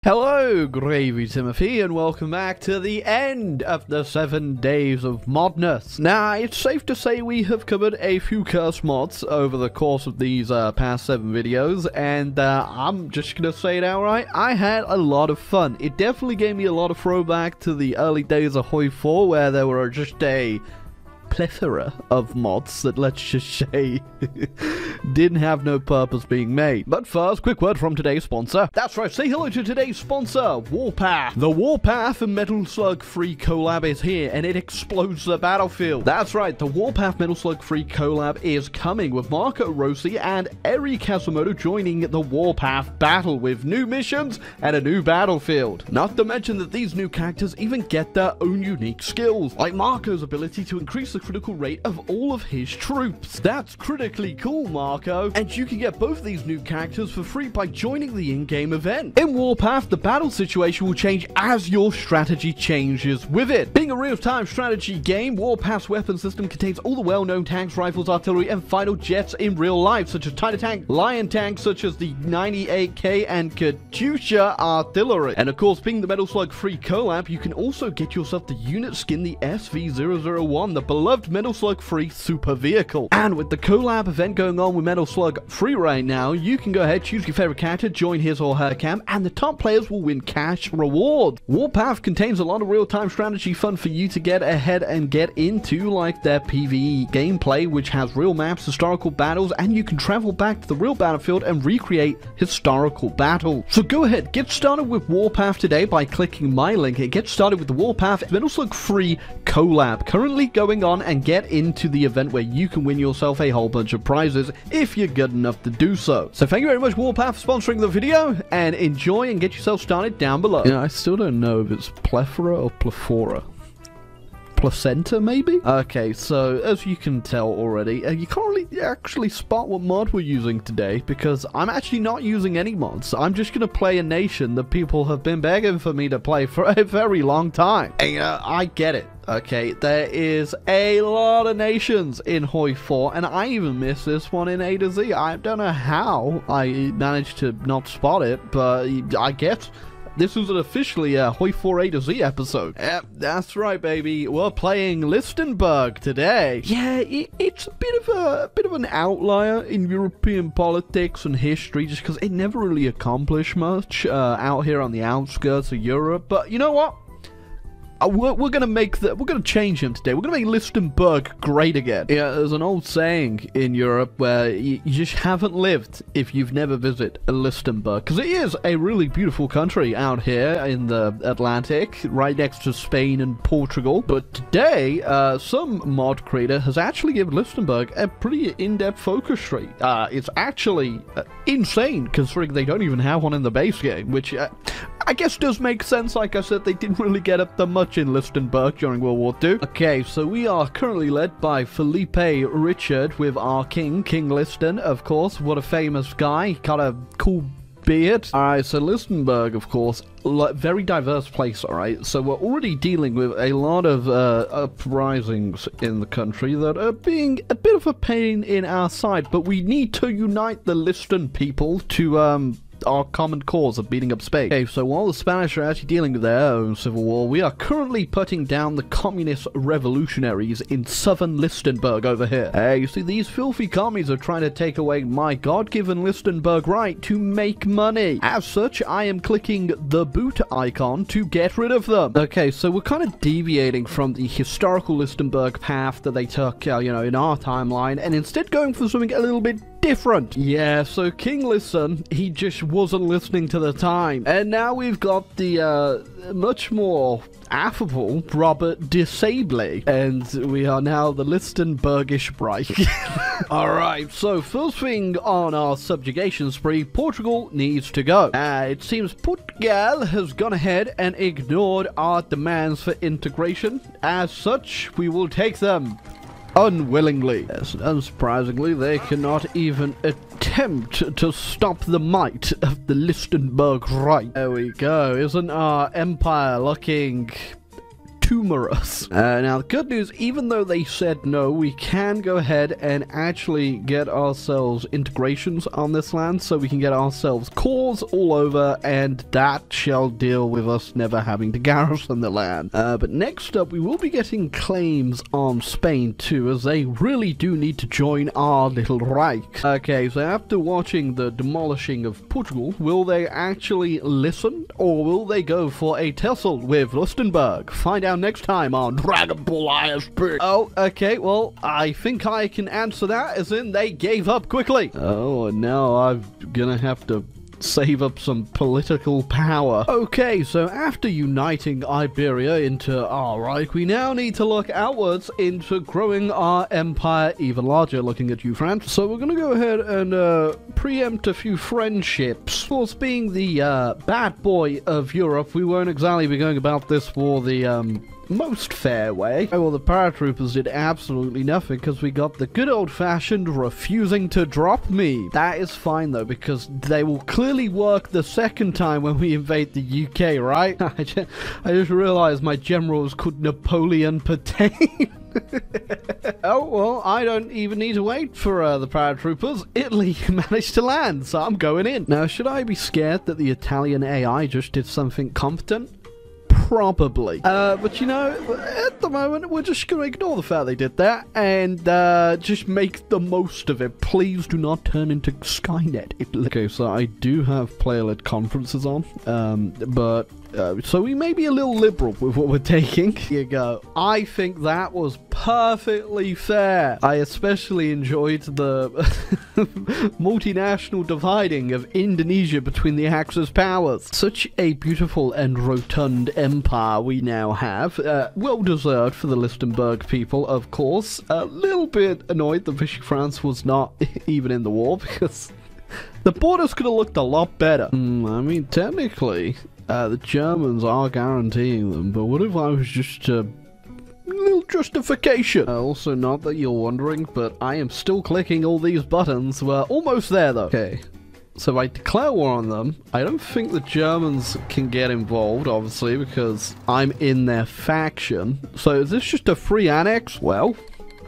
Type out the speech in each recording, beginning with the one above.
Hello, Gravy Timothy, and welcome back to the end of the 7 days of modness. Now, it's safe to say we have covered a few curse mods over the course of these past 7 videos, and I'm just gonna say it outright, I had a lot of fun. It definitely gave me a lot of throwback to the early days of Hoi 4, where there were just a plethora of mods that, let's just say, didn't have no purpose being made. But first, quick word from today's sponsor. That's right, say hello to today's sponsor, Warpath. The Warpath and Metal Slug Free collab is here, and it explodes the battlefield. That's right, the Warpath Metal Slug Free collab is coming, with Marco Rossi and Eri Kasumoto joining the Warpath battle with new missions and a new battlefield. Not to mention that these new characters even get their own unique skills, like Marco's ability to increase the critical rate of all of his troops. That's critically cool, Marco. And you can get both these new characters for free by joining the in-game event. In Warpath, the battle situation will change as your strategy changes with it. Being a real-time strategy game, Warpath's weapon system contains all the well-known tanks, rifles, artillery, and fighter jets in real life, such as Titan Tank, Lion Tank, such as the 98K and Katyusha artillery. And of course, being the Metal Slug Free collab, you can also get yourself the unit skin, the SV001, the beloved Metal Slug Free super vehicle. And with the collab event going on with Metal Slug Free right now, you can go ahead, choose your favorite character, join his or her camp, and the top players will win cash rewards. Warpath contains a lot of real-time strategy fun for you to get ahead and get into, like their PvE gameplay, which has real maps, historical battles, and you can travel back to the real battlefield and recreate historical battles. So go ahead, get started with Warpath today by clicking my link and get started with the Warpath Metal Slug Free collab currently going on, and get into the event where you can win yourself a whole bunch of prizes if you're good enough to do so. So thank you very much, Warpath, for sponsoring the video, and enjoy and get yourself started down below. Yeah, I still don't know if it's plethora or plethora. Placenta, maybe? Okay, so as you can tell already, you can't really actually spot what mod we're using today, because I'm actually not using any mods. I'm just gonna play a nation that people have been begging for me to play for a very long time. And I get it. Okay, there is a lot of nations in Hoi 4, and I even missed this one in A to Z. I don't know how I managed to not spot it, but I guess this is an officially Hoi 4 A to Z episode. Yep, that's right, baby. We're playing Lichtenberg today. Yeah, it's a bit of an outlier in European politics and history, just because it never really accomplished much out here on the outskirts of Europe. But you know what? We're gonna change him today. We're gonna make Lichtenberg great again. Yeah, there's an old saying in Europe where you just haven't lived if you've never visited Lichtenberg, because it is a really beautiful country out here in the Atlantic, right next to Spain and Portugal. But today, some mod creator has actually given Lichtenberg a pretty in-depth focus tree. It's actually insane, considering they don't even have one in the base game, which I guess does make sense. Like I said, they didn't really get up that much in Lichtenberg during World War II. Okay, so we are currently led by Felipe Richard with our king, King Liston, of course. What a famous guy. Got a cool beard. Alright, so Lichtenberg, of course, very diverse place, alright? So we're already dealing with a lot of uprisings in the country that are being a bit of a pain in our side, but we need to unite the Liston people to, our common cause of beating up Spain. Okay, so while the Spanish are actually dealing with their own civil war, we are currently putting down the communist revolutionaries in southern Lichtenberg over here. Hey, you see, these filthy commies are trying to take away my God-given Lichtenberg right to make money. As such, I am clicking the boot icon to get rid of them. Okay, so we're kind of deviating from the historical Lichtenberg path that they took, you know, in our timeline, and instead going for something a little bit different. Yeah, so King Listen, he just wasn't listening to the time. And now we've got the much more affable Robert Disable, and we are now the Lichtenbergish Reich. Alright, so first thing on our subjugation spree, Portugal needs to go. It seems Portugal has gone ahead and ignored our demands for integration. As such, we will take them unwillingly. Yes, unsurprisingly, they cannot even attempt to stop the might of the Lichtenberg Reich. There we go. Isn't our empire looking tumorous. Now, the good news, even though they said no, we can go ahead and actually get ourselves integrations on this land, so we can get ourselves cores all over, and that shall deal with us never having to garrison the land. But next up, we will be getting claims on Spain too, as they really do need to join our little Reich. Okay, so after watching the demolishing of Portugal, will they actually listen, or will they go for a tussle with Luxembourg? Find out next time on Dragon Ball ISP. Oh, okay, well, I think I can answer that, as in they gave up quickly. Oh, and now I'm gonna have to save up some political power. Okay, so after uniting Iberia into our Reich, we now need to look outwards into growing our empire even larger, looking at you, France. So we're gonna go ahead and preempt a few friendships. Of course, being the bad boy of Europe, we won't exactly be going about this for the most fair way. Well, the paratroopers did absolutely nothing because we got the good old-fashioned refusing to drop me. That is fine though, because they will clearly work the second time when we invade the UK, right? I just realized my general was called Napoleon Patain. Oh, well, I don't even need to wait for the paratroopers. Italy managed to land, so I'm going in. Now, should I be scared that the Italian AI just did something competent? Probably. But you know, at the moment, we're just going to ignore the fact they did that and just make the most of it. Please do not turn into Skynet. Okay, so I do have player-led conferences on, but so we may be a little liberal with what we're taking. Here you go. I think that was perfectly fair. I especially enjoyed the multinational dividing of Indonesia between the Axis powers. Such a beautiful and rotund empire we now have. Well deserved for the Luxembourg people, of course. A little bit annoyed that Vichy France was not even in the war, because the borders could have looked a lot better. I mean, technically, the Germans are guaranteeing them, but what if I was just a little justification? Also, not that you're wondering, but I am still clicking all these buttons. We're almost there, though. Okay, so if I declare war on them, I don't think the Germans can get involved, obviously, because I'm in their faction. So is this just a free annex? Well,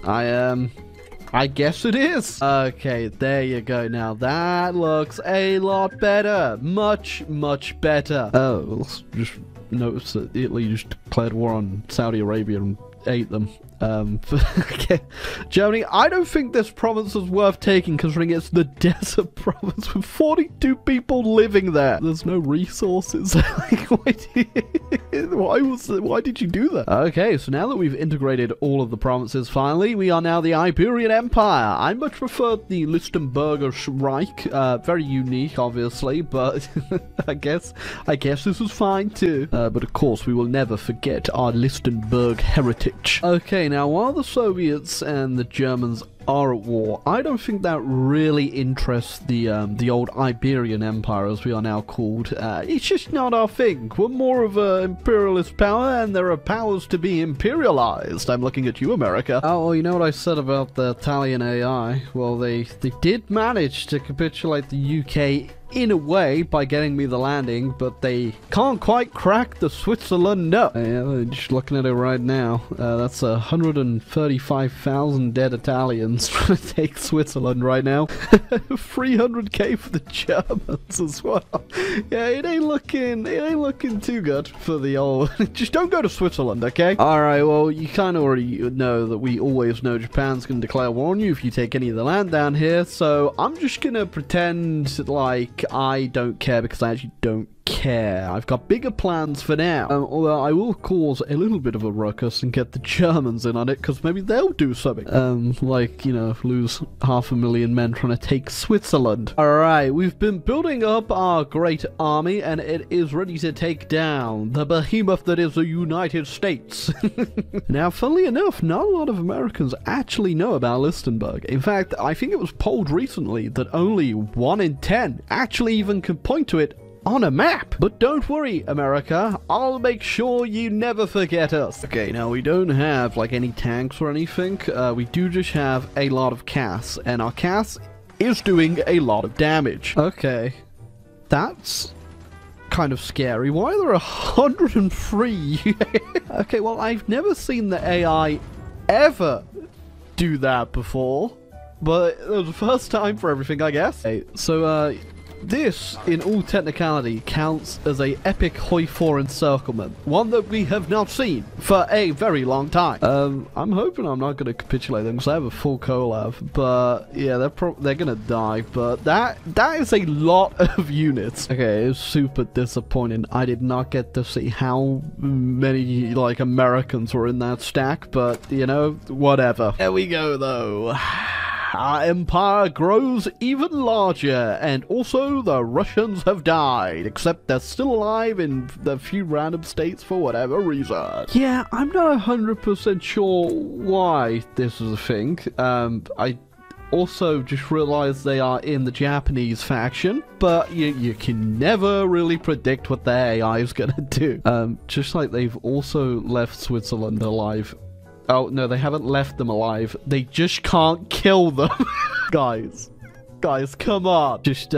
I guess it is. Okay, there you go. Now that looks a lot better. Much, much better. Oh, let's just notice that Italy just declared war on Saudi Arabia and ate them. Okay. Germany, I don't think this province is worth taking, considering it's the desert province with 42 people living there. There's no resources. Like, why did you do that? Okay, so now that we've integrated all of the provinces, finally, we are now the Iberian Empire. I much prefer the Luxembourger Reich. Very unique, obviously, but I guess this is fine too. But of course, we will never forget our Luxembourg heritage. Okay, now while the Soviets and the Germans are at war, I don't think that really interests the old Iberian Empire, as we are now called. It's just not our thing. We're more of an imperialist power, and there are powers to be imperialized. I'm looking at you, America. Oh, well, you know what I said about the Italian AI? Well, they did manage to capitulate the UK in a way by getting me the landing, but they can't quite crack the Switzerland nut. Yeah, just looking at it right now, that's 135,000 dead Italians trying to take Switzerland right now. 300k for the Germans as well. Yeah, it ain't looking too good for the old. Just don't go to Switzerland, okay? Alright, well, you kind of already know that we always know Japan's gonna declare war on you if you take any of the land down here, so I'm just gonna pretend like I don't care, because I actually don't care. I've got bigger plans for now. Although I will cause a little bit of a ruckus and get the Germans in on it, because maybe they'll do something. Like, you know, lose 500,000 men trying to take Switzerland. Alright, we've been building up our great army, and it is ready to take down the behemoth that is the United States. Now, funnily enough, not a lot of Americans actually know about Luxembourg. In fact, I think it was polled recently that only 1 in 10 actually even can point to it on a map. But don't worry, America, I'll make sure you never forget us. Okay, now we don't have like any tanks or anything. We do just have a lot of CAS, and our CAS is doing a lot of damage. Okay, that's kind of scary. Why are there 103? Okay, well, I've never seen the AI ever do that before, but it was the first time for everything, I guess. Okay, so, this, in all technicality, counts as a epic Hoi-4 encirclement, one that we have not seen for a very long time. I'm hoping I'm not going to capitulate them because I have a full collab, but yeah, they're going to die, but that is a lot of units. Okay, it's super disappointing. I did not get to see how many, like, Americans were in that stack, but, you know, whatever. There we go, though. Our empire grows even larger, and also the Russians have died, except they're still alive in the few random states for whatever reason. Yeah, I'm not 100% sure why this is a thing. I also just realized they are in the Japanese faction, but you can never really predict what their AI is gonna do. Just like they've also left Switzerland alive. Oh, no, they haven't left them alive. They just can't kill them. Guys, come on. Just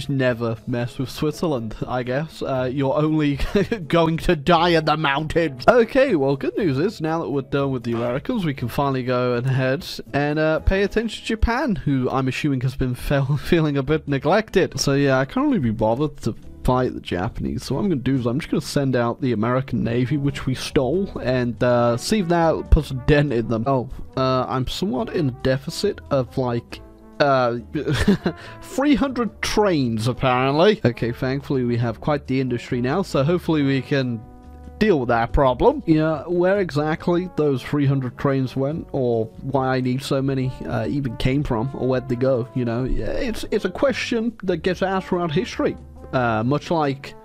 never mess with Switzerland, I guess. You're only going to die in the mountains. Okay, well, good news is, now that we're done with the Americans, we can finally go ahead and pay attention to Japan, who I'm assuming has been feeling a bit neglected. So yeah, I can't really be bothered to fight the Japanese, so what I'm going to do is I'm just going to send out the American Navy, which we stole, and see if that puts a dent in them. Oh, I'm somewhat in a deficit of, like, 300 trains, apparently. Okay, thankfully we have quite the industry now, so hopefully we can deal with that problem. Yeah, where exactly those 300 trains went, or why I need so many, even came from, or where'd they go, you know, it's a question that gets asked throughout history. Much like,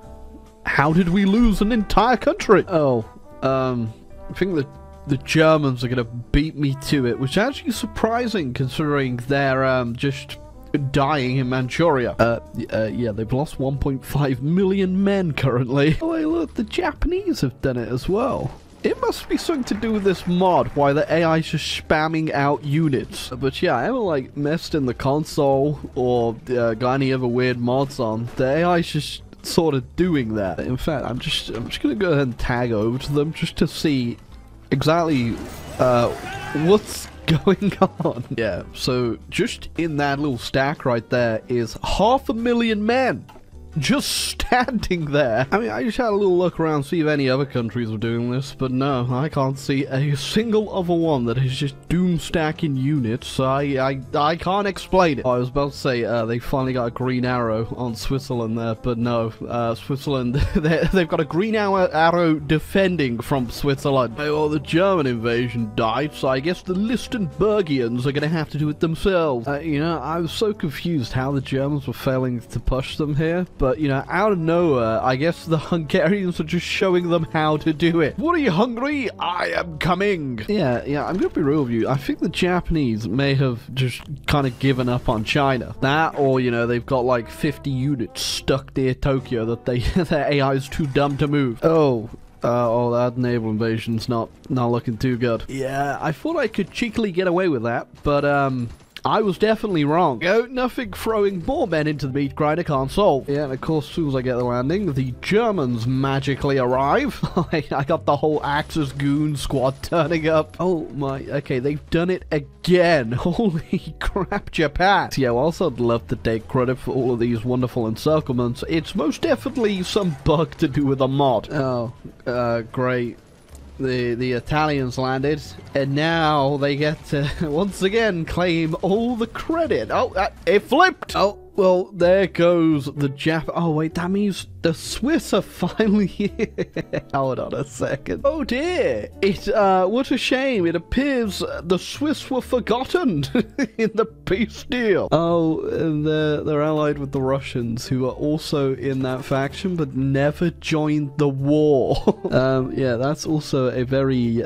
how did we lose an entire country? Oh, I think that the Germans are gonna beat me to it, which is actually surprising considering they're, just dying in Manchuria. Yeah, they've lost 1.5 million men currently. Oh, hey, look, the Japanese have done it as well. It must be something to do with this mod, why the AI is just spamming out units. But yeah, I haven't, like, messed in the console or got any other weird mods on. The AI is just sort of doing that. In fact, I'm just gonna go ahead and tag over to them just to see exactly what's going on. Yeah, so just in that little stack right there is 500,000 men. Just standing there. I mean, I just had a little look around, see if any other countries were doing this, but no, I can't see a single other one that is just doom stacking units, so I can't explain it. I was about to say, they finally got a green arrow on Switzerland there, but no, Switzerland, they've got a green arrow defending from Switzerland. Well, the German invasion died, so I guess the Lichtenbergians are gonna have to do it themselves. You know, I was so confused how the Germans were failing to push them here. But, you know, out of nowhere, I guess the Hungarians are just showing them how to do it. What are you, hungry? I am coming. Yeah, I'm gonna be real with you. I think the Japanese may have just kind of given up on China. That, or, you know, they've got like 50 units stuck near Tokyo that their AI is too dumb to move. Oh, that naval invasion's not looking too good. Yeah, I thought I could cheekily get away with that, but, I was definitely wrong. Nothing throwing more men into the meat grinder can't solve. Yeah, and of course, as soon as I get the landing, the Germans magically arrive. I got the whole Axis goon squad turning up. Oh my, okay, they've done it again. Holy crap, Japan. So yeah, whilst I'd love to take credit for all of these wonderful encirclements, it's most definitely some bug to do with a mod. Oh, great. The Italians landed, and now they get to once again claim all the credit. Oh, it flipped! Oh, well, there goes the Jap. Oh, wait, that means the Swiss are finally here. Hold on a second. Oh dear! What a shame. It appears the Swiss were forgotten in the peace deal. Oh, and they're allied with the Russians, who are also in that faction, but never joined the war. Yeah, that's also a very,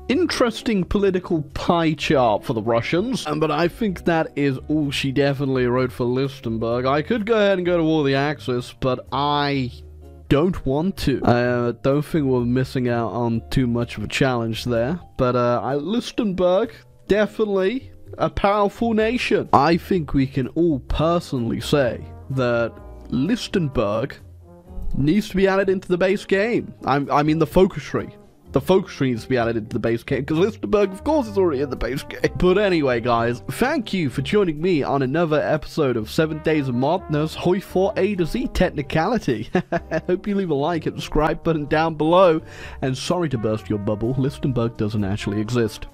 interesting political pie chart for the Russians, but I think that is all she definitely wrote for Lichtenberg. I could go ahead and go to war with the Axis, but I don't want to. I don't think we're missing out on too much of a challenge there, but Lichtenberg, definitely a powerful nation. I think we can all personally say that Lichtenberg needs to be added into the base game. I mean the focus tree. The focus tree needs to be added into the base game, because Lichtenberg, of course, is already in the base game. But anyway, guys, thank you for joining me on another episode of 7 Days of Madness, Hoi for A to Z technicality. I hope you leave a like and subscribe button down below. And sorry to burst your bubble, Lichtenberg doesn't actually exist.